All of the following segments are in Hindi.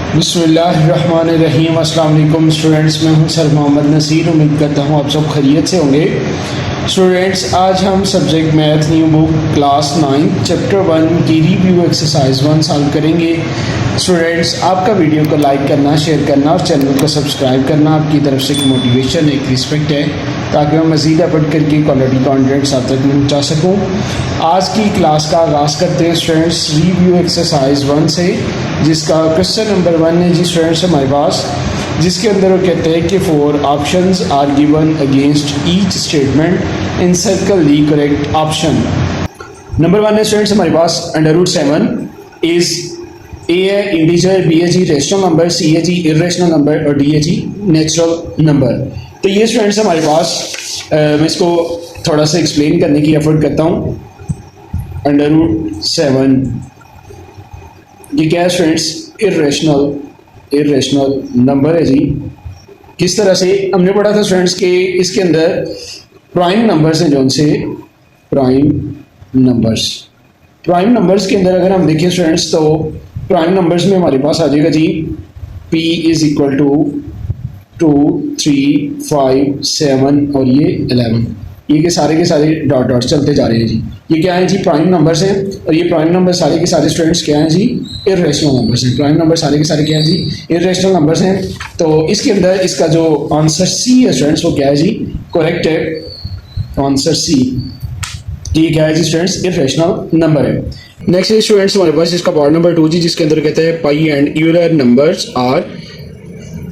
बिस्मिल्लाहिर्रहमानिर्रहीम। अस्सलाम वालेकुम स्टूडेंट्स, मैं हूं सर मोहम्मद नसीर। उम्मीद करता हूं आप सब खैरियत से होंगे। स्टूडेंट्स, आज हम subject math new book class 9 chapter 1 की रिव्यू एक्सरसाइज 1 सॉल्व करेंगे। स्टूडेंट्स, आपका वीडियो को लाइक करना, शेयर करना और चैनल को सब्सक्राइब करना आपकी तरफ से एक मोटिवेशन, एक रिस्पेक्ट है, ताकि मैं मज़ीद एफर्ट करके क्वालिटी कॉन्टेंट्स आप तक पहुँचा सकूँ। आज की क्लास का आगाज़ करते हैं स्टूडेंट्स रिव्यू एक्सरसाइज 1 से, जिसका क्वेश्चन नंबर 1 है जी स्टूडेंट्स हमारे पास, जिसके अंदर वो कहते हैं कि 4 options are given against each statement in circle the correct option. Number 1 है स्टूडेंट्स हमारे पास √7 इज ए है इंटीजर, बी है जी रेशनल नंबर, सी है जी इरेशनल नंबर और डी है जी नेचुरल नंबर। तो ये स्टूडेंट्स हमारे पास मैं इसको थोड़ा सा एक्सप्लेन करने की एफर्ट करता हूँ। √7 ये क्या है स्टूडेंट्स? इरेशनल नंबर है जी। किस तरह से हमने पढ़ा था स्टूडेंट्स के इसके अंदर प्राइम नंबर्स हैं, जो उनसे प्राइम नंबर्स के अंदर अगर हम देखें स्टूडेंट्स, तो प्राइम नंबर्स में हमारे पास आ जाएगा जी p = 2, 3, 5, 7 और ये 11। ये के सारे डॉट चलते जा रहे हैं जी। ये क्या है जी? प्राइम नंबर्स हैं। और ये प्राइम नंबर सारे के सारे स्टूडेंट्स क्या हैं जी? इरेशनल नंबर्स हैं। प्राइम नंबर सारे के सारे क्या है जी? इरेशनल नंबर्स हैं। तो इसके अंदर इसका जो आंसर सी है स्टूडेंट्स, वो क्या है जी? करेक्ट है आंसर सी। ये क्या है जी स्टूडेंट्स? इरेशनल नंबर है। नेक्स्ट है स्टूडेंट्स हमारे पास इसका पार्ट नंबर 2 जी, जिसके अंदर कहते हैं पाई एंड यूलर नंबर्स आर।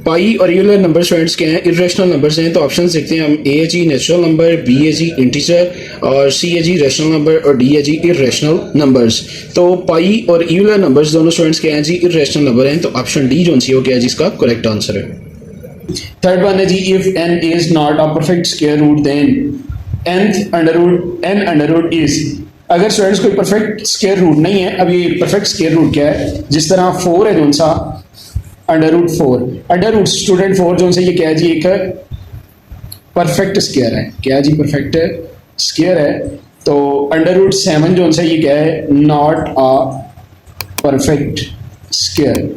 पाई और यूलर नंबर स्टूडेंट्स के हैं? इरेशनल नंबर्स हैं। तो ऑप्शन देखते हैं हम। ए है जी नेचुरल नंबर, बी है जी इंटीजर और सी है जी रेशनल नंबर और डी है जी इरेशनल नंबर्स। तो पाई और यूलर नंबर्स दोनों स्टूडेंट्स के हैं जी इरेशनल नंबर हैं। तो ऑप्शन डी जो सी हो गया जी इसका करेक्ट आंसर है। थर्ड वन है जी if n is not a perfect square root then n is. अगर स्टूडेंट्स कोई परफेक्ट स्क्वायर रूट नहीं है, अब ये परफेक्ट स्क्वायर रूट क्या है? जिस तरह 4 है जो सा √4 स्टूडेंट 4 जो से ये क्या है जी? एक परफेक्ट स्क्वायर है। क्या है जी? परफेक्ट स्क्वायर है। तो √7 जो से ये क्या है? Not a perfect square.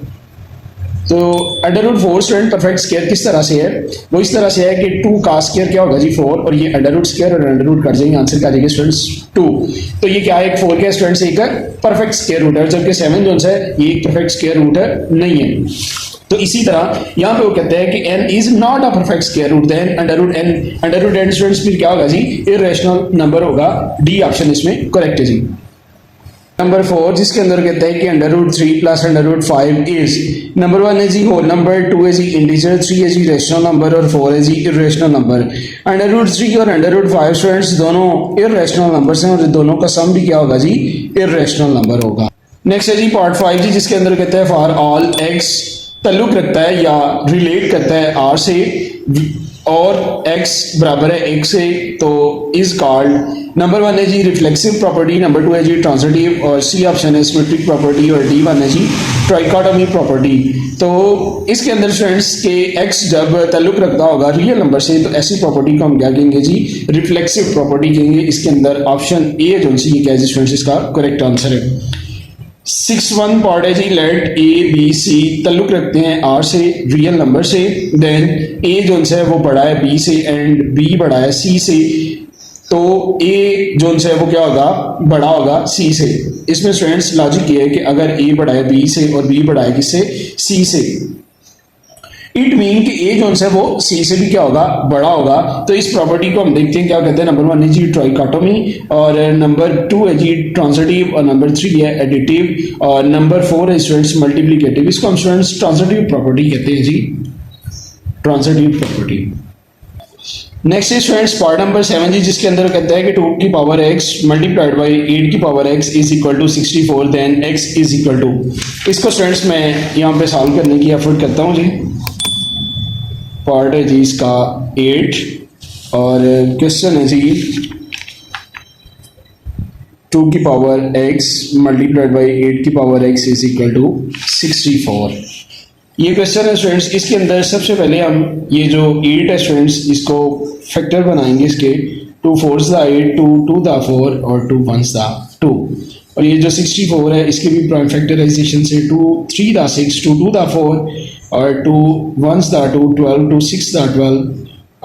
तो √4 स्टूडेंट परफेक्ट स्क्वायर किस तरह से है? वो इस तरह से है कि 2 का स्क्वायर क्या होगा जी? 4 और ये √ स्क्वायर और √ कर जाएंगे, आंसर क्या जाएगा स्टूडेंट्स? 2। तो ये क्या है? एक 4 क्या स्टूडेंट्स? एक परफेक्ट स्क्वायर रूट है, जबकि 7 जो है ये एक परफेक्ट स्क्वायर रूट नहीं है। तो इसी तरह यहाँ पे वो कहते हैं कि n is not a perfect square root, then √n students फिर क्या होगा जी? इरेशनल नंबर होगा। डी ऑप्शन इसमें करेक्ट है जी। नंबर 4 जिसके अंदर कहते हैं कि √3 + √5 इज। नंबर 1 है जी होल नंबर, 2 है जी इंटीजर, 3 है जी रेशनल नंबर और 4 है जी इरेशनल नंबर। √3 और √5 स्टूडेंट्स दोनों इरेशनल नंबर्स हैं और दोनों का सम भी क्या होगा जी? इरेशनल नंबर होगा। नेक्स्ट है जी पार्ट 5 जी, जिसके अंदर कहते हैं फॉर ऑल x ताल्लुक रखता है या रिलेट करता है r से और x बराबर है 1 से, तो इज कॉल्ड। नंबर 1 है जी रिफ्लेक्सिव प्रॉपर्टी, नंबर 2 है जी ट्रांजिटिव और सी ऑप्शन है सिमेट्रिक प्रॉपर्टी और डी 1 है जी ट्राइकोटोमी प्रॉपर्टी। तो इसके अंदर स्टूडेंट्स के x जब ताल्लुक रखता होगा रियल नंबर से, तो ऐसी प्रॉपर्टी को हम क्या कहेंगे जी? रिफ्लेक्सिव प्रॉपर्टी कहेंगे। इसके अंदर ऑप्शन ए जो सी ये क्या है स्टूडेंट्स? इसका करेक्ट आंसर है। 6(1) पार्ट है जी लेट ए बी सी ताल्लुक रखते हैं आर से रियल नंबर से, देन ए जो है वो बड़ा है बी से एंड बी बड़ा है सी से, तो ए जो है वो क्या होगा? बड़ा होगा सी से। इसमें स्टूडेंट्स लॉजिक ये है कि अगर ए बड़ा है बी से और बी बड़ा है किससे? सी से, इट मीन कि ए जो है वो सी से भी क्या होगा? बड़ा होगा। तो इस प्रॉपर्टी को हम देखते हैं क्या कहते हैं। नंबर 1 है जी ट्राइकोटोमी और नंबर 2 है जी ट्रांजिटिव और नंबर 3 है एडिटिव और नंबर 4 है स्टूडेंट्स मल्टीप्लिकेटिव। इसको हम स्टूडेंट्स ट्रांजिटिव प्रॉपर्टी कहते हैं जी, ट्रांजिटिव प्रॉपर्टी। नेक्स्ट है स्टूडेंट्स पार्ट नंबर 7 जी, जिसके अंदर कहता है कि 2 की पावर x मल्टीप्लाइड बाई 8 की power x is equal to 64, then x is equal to. इसको स्टूडेंट्स मैं यहाँ पे सॉल्व करने की एफर्ट करता हूँ जी। पार्ट है जी इसका 8 और क्वेश्चन है जी 2 की पावर x मल्टीप्लाइड बाई 8 की power x is equal to 64। ये क्वेश्चन है स्टूडेंट्स। इसके अंदर सबसे पहले हम ये जो 8 है स्टूडेंट्स, इसको फैक्टर बनाएंगे इसके। 2 4s द 8, 2 2 द 4 और 2 1s द 2। और ये जो 64 है इसके भी प्राइम फैक्टराइजेशन से 2 3 दा 6 2 2 दा 4 और 2 1s दा 2 12 2 6 दा 12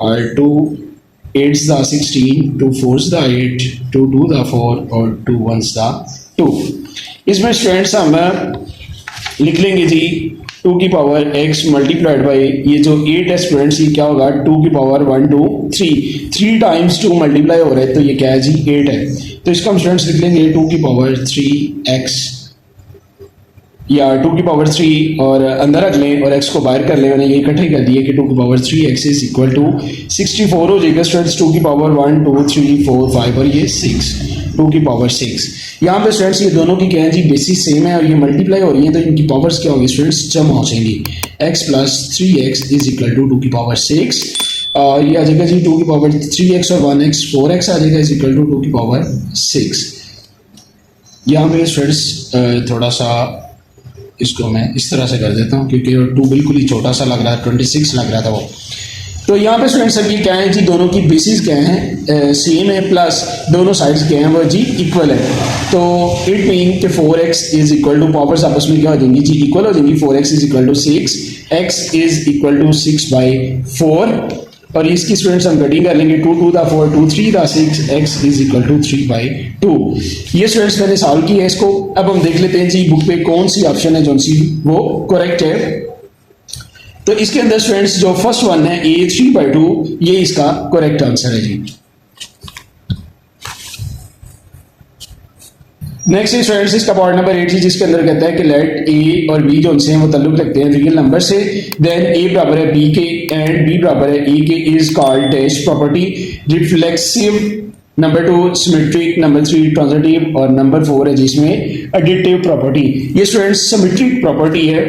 और 2 8s दा 16 2 4s दा 8 2 2 दा 4 और 2 1s दा 2। इसमें स्टूडेंट्स हम लिख लेंगे जी 2 की पावर x मल्टीप्लाइड बाई ये जो 8 है स्टूडेंट्स ये क्या होगा 2 की पावर 1 2 3 टाइम्स 2 मल्टीप्लाई हो रहा है तो ये क्या है जी 8 है। तो इसका हम स्टूडेंट्स लिख लेंगे 2 की पावर 3x या 2 की पावर 3 और अंदर रख लें और x को बाहर कर लें। मैंने ये इकट्ठे कर दिए कि 2 की power 3x is equal to 64 हो जाएगा स्टूडेंट्स 2 की पावर 1 2 3 4 5 और ये 6 2 की पावर 6। यहाँ पे स्टूडेंट्स ये दोनों की क्या है जी बेसिस सेम है और ये मल्टीप्लाई हो रही है तो इनकी पावर्स क्या होगी स्टूडेंट्स जमा हो जाएंगी। x plus 3x is equal to 2 की पावर 6 और ये आ जाएगा जी 2 की पावर 3x और 1x 4x आ जाएगा इज इक्वल टू 2 की पावर 6। यहाँ पे स्टूडेंट्स थोड़ा सा इसको मैं इस तरह से कर देता हूँ क्योंकि 2 बिल्कुल ही छोटा सा लग रहा है 26 लग रहा था वो। तो यहाँ पे स्टूडेंट्स अब ये क्या है जी दोनों की बेसिस क्या है सेम है प्लस दोनों साइड्स क्या हैं वो जी इक्वल है। तो इट मीन कि 4x is equal two powers आपस में क्या हो जाएंगी जी इक्वल हो जाएंगी 4x is equal to 6 x is equal to 6/4 और इसकी स्टूडेंट्स हम कटिंग कर लेंगे 2 2 दा 4 2 3 दा 6 x इज इक्वल टू 3/2। ये स्टूडेंट्स मैंने सॉल्व किया है इसको। अब हम देख लेते हैं जी बुक पे कौन सी ऑप्शन है जो सी वो करेक्ट है। तो इसके अंदर स्टूडेंट्स जो फर्स्ट वन है a 3/2 ये इसका करेक्ट आंसर है जी। नेक्स्ट स्टूडेंट्स इसका पार्ट नंबर 8 जिसके अंदर कहता है कि लेट a और b जो उनसे हैं वो ताल्लुक रखते हैं रियल नंबर से देन a बराबर है b के एंड b बराबर है a के is called test property reflexive number 2 symmetric number 3 transitive और नंबर 4 है जिसमें एडिटिव प्रॉपर्टी। ये स्टूडेंट्स सिमेट्रिक प्रॉपर्टी है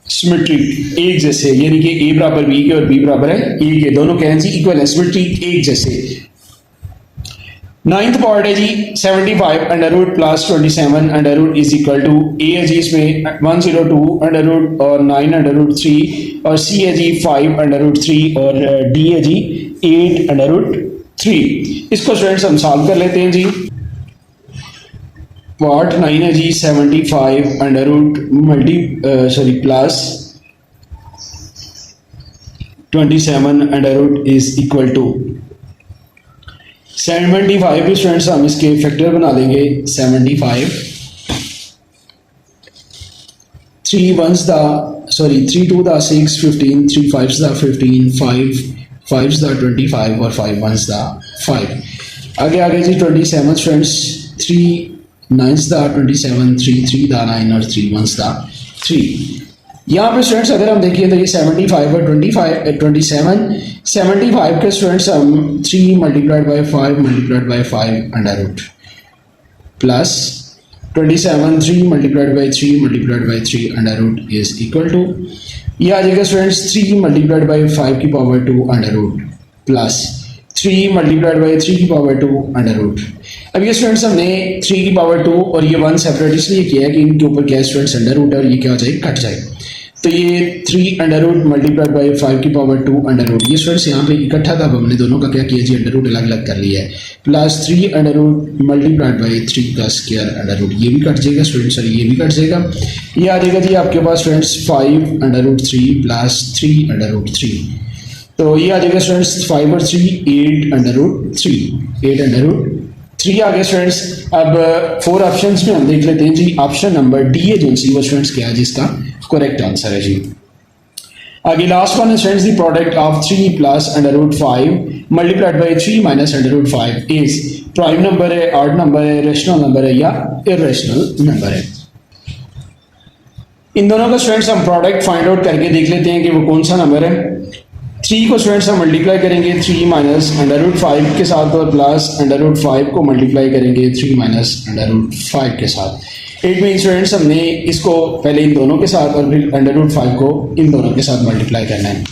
सिमेट्रिक एक जैसे यानी कि a बराबर b के और b बराबर है a के दोनों क्या हैं जी इक्वल है सिमेट्रिक एक जैसे। नाइन्थ पार्ट है जी 75 under root plus 27 under root is equal to A है जी इसमें 102 अंडर रूट और 9 अंडर रूट 3 और सी है जी 5 अंडर रूट 3 और डी है जी 8 अंडर रूट 3। इसको स्टूडेंट्स हम सॉल्व कर लेते हैं जी। पार्ट 9 है जी 75 under root plus 27 under root is equal to 75 students हम इसके फैक्टर बना देंगे 75 3 1s दा 3 2 दा 6 15 3 5s दा 15 5 5s दा 25 और 5 1s दा 5। आगे जी 27 स्टूडेंट्स 3 9s दा 27 3 3 दा 9 और 3 1s दा 3। यहाँ पे स्टूडेंट्स अगर हम देखिए तो ये 75 और 27 75 के स्टूडेंट्स हम 3 multiplied by 5 multiplied by 5 under root plus 27 3 multiplied by 3 multiplied by 3 under root is equal to ये आ जाएगा स्टूडेंट्स 3 मल्टीप्लाइड बाई 5 की power 2 under root plus 3 multiplied by 3 की पावर 2 अंडर रूट। अब ये स्टूडेंट्स हमने 3 की पावर 2 और ये 1 सेपरेट इसलिए किया है कि इनके ऊपर क्या स्टूडेंट्स अंडर रूट है और ये क्या हो जाएगा कट जाएगा। तो ये 3 अंडर रूट मल्टीप्लाइड बाई 5 की पावर 2 अंडर रूट ये स्टूडेंट्स यहाँ पे इकट्ठा था। अब हमने दोनों का क्या किया जी अंडर रूट अलग अलग कर लिया है plus 3 under root multiplied by 3 का स्क्वायर अंडर रूट ये भी कट जाएगा स्टूडेंट्स और ये भी कट जाएगा। ये आ जाएगा जी आपके पास students 5 under root 3 plus 3 under root 3 तो ये आ जाएगा स्टूडेंट्स 5 और 3 8 अंडर रूट 3 8 अंडर रूट 3 आ गया स्टूडेंट्स। अब 4 ऑप्शंस में हम देख लेते हैं जी ऑप्शन नंबर डी है जो सी वो स्टूडेंट्स क्या है जिसका करेक्ट आंसर है जी। आगे लास्ट वन है students the product of 3 plus under root 5 multiplied by 3 minus under root 5 is prime number है ऑड नंबर है रेशनल नंबर है या इरेशनल नंबर है। इन दोनों का स्टूडेंट्स हम प्रोडक्ट फाइंड आउट करके देख लेते हैं कि वो कौन सा नंबर है। 3 को स्टूडेंट्स हम मल्टीप्लाई करेंगे 3 माइनस अंडर रूट 5 के साथ और प्लस अंडर रूट 5 को मल्टीप्लाई करेंगे 3 माइनस अंडर रूट 5 के साथ। इट मीन स्टूडेंट्स हमने इसको पहले इन दोनों के साथ और फिर अंडर रूट 5 को इन दोनों के साथ मल्टीप्लाई करना है।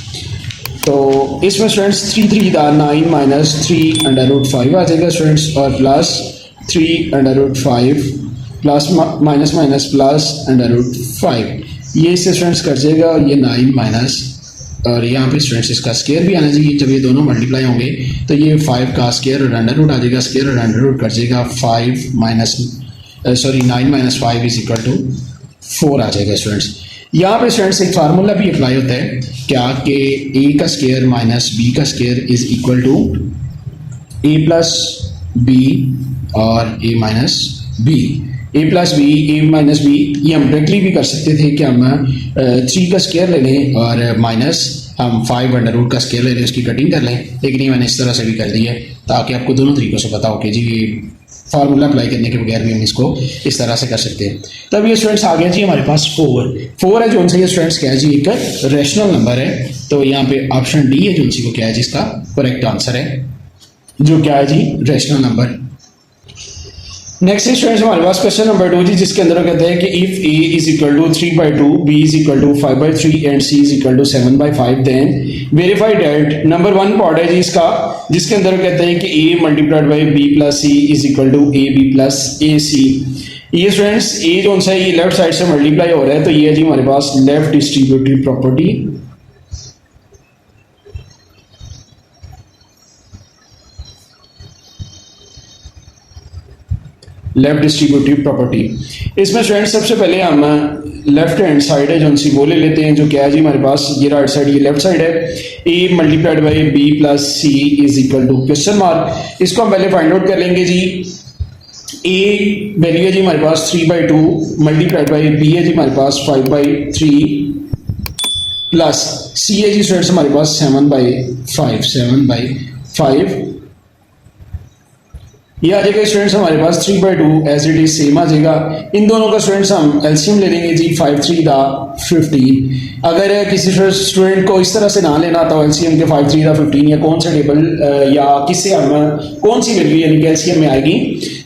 तो इसमें स्टूडेंट्स 3 3 दा 9 माइनस 3 अंडर रूट 5 आ जाएगा स्टूडेंट्स और plus 3 under root 5 plus minus minus plus under root 5 ये इससे स्टूडेंट्स कट जाएगा और ये 9 माइनस और यहाँ पे स्टूडेंट्स इसका स्केयर भी आना चाहिए। जब ये दोनों मल्टीप्लाई होंगे तो ये 5 का स्केयर और अंडर रूट आ जाएगा स्केयर और अंडर रूट कट जाएगा 5 minus sorry 9 minus 5 is equal to 4 आ जाएगा स्टूडेंट्स। यहाँ पे स्टूडेंट्स एक फार्मूला भी अप्लाई होता है क्या कि ए का स्क्वायर माइनस बी का square is equal to A plus B और A minus B. A plus B A minus B ये हम डायरेक्टली भी कर सकते थे कि हम 3 का स्क्वायर ले लें और माइनस हम 5 अंडर रूट का स्क्वायर ले लें, उसकी कटिंग कर लें, लेकिन ये मैंने इस तरह से भी कर दी है ताकि आपको दोनों तरीक़ों से पता हो कि जी ये फार्मूला अप्लाई करने के बगैर भी हम इसको इस तरह से कर सकते हैं। तब ये स्टूडेंट्स आ गया जी हमारे पास 4 है जो उनसे ये स्टूडेंट्स क्या है जी एक रैशनल नंबर है, तो यहाँ पे ऑप्शन डी है जो उनसी को क्या है जिसका करेक्ट आंसर है, जो क्या है जी रैशनल नंबर। नेक्स्ट स्टूडेंट्स हमारे पास क्वेश्चन नंबर 2 जी जिसके अंदर कहते हैं कि if A is equal to 3/2, B is equal to 5/3 and C is equal to 7/5 then verify that. Number 1 part है जी इसका जिसके अंदर कहते हैं कि A multiplied by B plus C is equal to A B plus A C. ये स्टूडेंट्स ए जो सा ये लेफ्ट साइड से मल्टीप्लाई हो रहा है तो ये है जी हमारे पास left distributive property. Left distributive property इसमें स्टूडेंट्स सबसे पहले हम लेफ्ट हैंड साइड है जो सी वो ले लेते हैं जो क्या है जी हमारे पास ये राइट साइड ये लेफ्ट साइड है। A multiplied by B plus C is equal to question mark. इसको हम पहले फाइंड आउट कर लेंगे जी। ए वैल्यू है जी हमारे पास 3/2 मल्टीप्लाइड बाई बी है जी हमारे पास 5/3 प्लस सी है जी स्टूडेंट्स हमारे पास 7/5 ये आ जाएगा स्टूडेंट्स हमारे पास 3/2 एज इट इज सेम आ जाएगा। इन दोनों का स्टूडेंट्स हम एलसीएम ले लेंगे जी 5/3 दा 15। अगर किसी स्टूडेंट को इस तरह से ना लेना तो एलसीएम के 5/3 दा 15 या कौन सा टेबल या किससे हम कौन सी वैल्यू यानी कि एलसीएम में आएगी,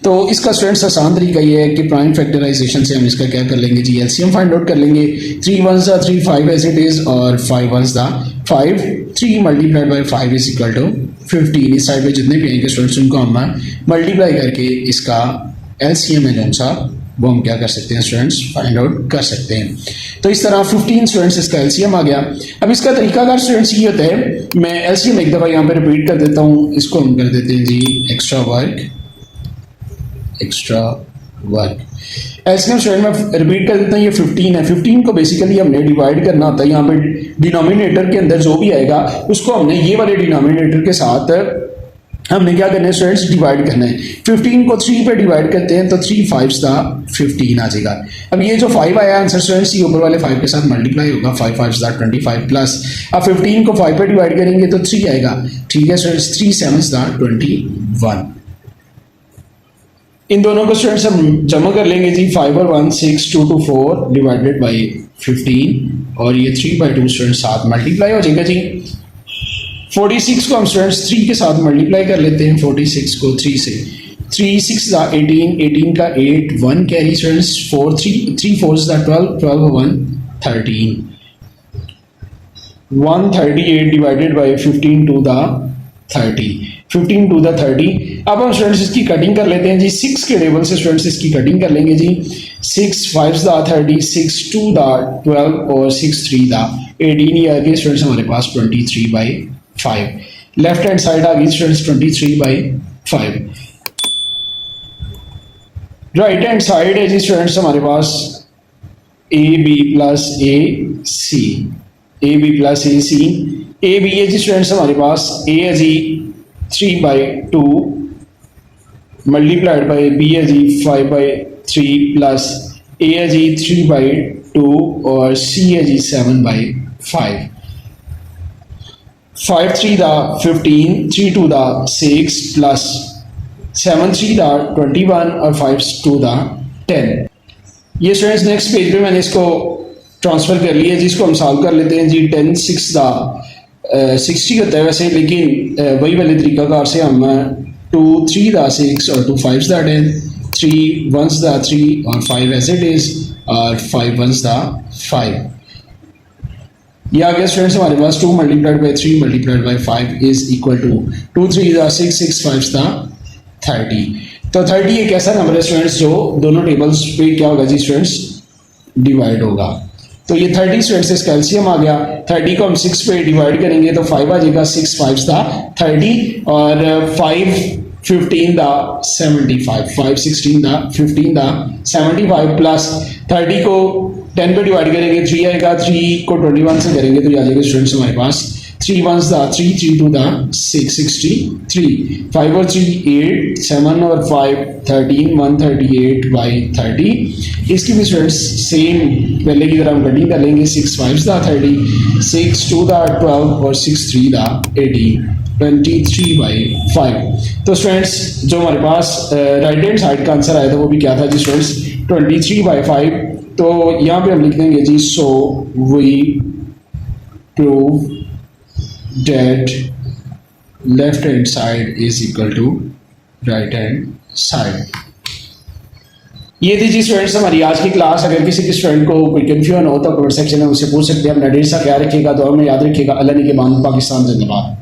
तो इसका स्टूडेंट्स आसान तरीका ये है कि प्राइम फैक्टराइजेशन से हम इसका क्या कर लेंगे जी एलसीएम फाइंड आउट कर लेंगे। 3 1s दा 3 5 एज इट इज और 5 1s दा 5 3 multiplied by 5 is equal to 15। इस साइड पे जितने भी आएंगे स्टूडेंट्स उनको हम मल्टीप्लाई करके इसका एलसीएम है जो सा वो हम क्या कर सकते हैं स्टूडेंट्स फाइंड आउट कर सकते हैं। तो इस तरह 15 स्टूडेंट्स इसका एलसीएम आ गया। अब इसका तरीकाकार स्टूडेंट्स ये होता है, मैं एलसीएम एक दफ़ा यहाँ पे रिपीट कर देता हूँ, इसको हम कर देते हैं जी एक्स्ट्रा वर्क। एलसीएम स्टूडेंट में रिपीट कर देता हूँ, ये 15 है। 15 को बेसिकली हमने डिवाइड करना होता है, यहाँ पे डिनोमिनेटर के अंदर जो भी आएगा उसको हमने ये वाले डिनोमिनेटर के साथ हमने क्या करना है स्टूडेंट्स डिवाइड करना है। 15 को 3 पे डिवाइड करते हैं तो 3 5s दा 15 आ जाएगा। अब ये जो 5 आया आंसर स्टूडेंट्स ये ऊपर वाले 5 के साथ मल्टीप्लाई होगा, 5 5s दा 25 प्लस अब 15 को 5 पे डिवाइड करेंगे तो 3 आएगा। ठीक है स्टूडेंट्स, 3 7s दा 21। इन दोनों को स्टूडेंट्स हम जमा कर लेंगे जी 5 और 1 6 2 to 4 डिवाइडेड बाई 15 और ये 3/2 स्टूडेंट्स साथ मल्टीप्लाई हो जाएगा जी। 46 को हम स्टूडेंट्स 3 के साथ मल्टीप्लाई कर लेते हैं, 46 को 3 से 3 6 दा 18 18 का 8 1 कैरी स्टूडेंट्स 4 3 4s दा 12 12 1 13 138 डिवाइडेड बाई 15 टू दा 30 15 टू द 30। अब हम स्टूडेंट्स इसकी कटिंग कर लेते हैं जी। 6 के टेबल से स्टूडेंट्स इसकी कटिंग कर लेंगे जी। 6 5s दा 30 6 2 दा 12 और 6 3 दा 18। ये आ गए स्टूडेंट्स हमारे पास 23/5। लेफ्ट हैंड साइड आ गई स्टूडेंट्स 23/5। राइट हैंड साइड है जी स्टूडेंट्स हमारे पास A B plus A C A B है जी स्टूडेंट्स हमारे पास ए है जी 3/2 मल्टीप्लाइड बाई बी है जी 5/3 प्लस ए है जी 3/2 और सी है जी 7/5। 5 3 दा 15 3 2 दा 6 प्लस 7 3 दा 21 और 5 2 दा 10। ये स्टूडेंट्स नेक्स्ट पेज पे मैंने इसको ट्रांसफर कर लिया जी। इसको हम सॉल्व कर लेते हैं जी। 10 6 दा 60 होता है वैसे, लेकिन वही वाले तरीकाकार से हम 2 3 दा 6 और 2 5s दा 10 3 1s दा 3 और 5 एज इट इज और 5 1s दा 5। ये आ गया स्टूडेंट्स हमारे पास 2 multiplied by 3 multiplied by 5 is equal to 2 3 दा 6 6 5s दा 30। तो 30 एक ऐसा नंबर है स्टूडेंट्स जो दोनों टेबल्स पे क्या होगा जी स्टूडेंट्स डिवाइड होगा। तो ये 30 स्टूडेंट्स इसका एलसीएम आ गया। 30 को हम 6 पे डिवाइड करेंगे तो 5 आ जाएगा। 6 5s दा 30 और 5 15 दा 75 5 16 दा 15 दा 75 प्लस 30 को 10 पे डिवाइड करेंगे 3 आएगा, 3 को 21 से करेंगे तो ये आ जाएगा स्टूडेंट्स हमारे पास 3 ones दा 3 3 2 दा 6 63 5 और 3 8 7 और 5 13 138 बाई 30। इसकी भी स्टूडेंट्स सेम पहले की तरह हम कटिंग कर लेंगे 6 5 दा 30 6 2 दा 12 और 6 3 दा 18 23 बाई 5। तो स्टूडेंट्स जो हमारे पास राइट हैंड साइड का आंसर आया था वो भी क्या था जी स्टूडेंट्स 23 बाई 5। तो यहाँ पे हम लिख देंगे जी so we prove that left hand side is equal to right hand side. ये थी जी स्टूडेंट्स हमारी आज की क्लास। अगर किसी के स्टूडेंट को कोई कंफ्यूजन हो तो कमेंट सेक्शन में मुझसे पूछ सकते हैं। अपना ढेर सा ख्याल रखिएगा, दुआ में याद रखिएगा। अल्लाह ने के बाद पाकिस्तान जिंदाबाद।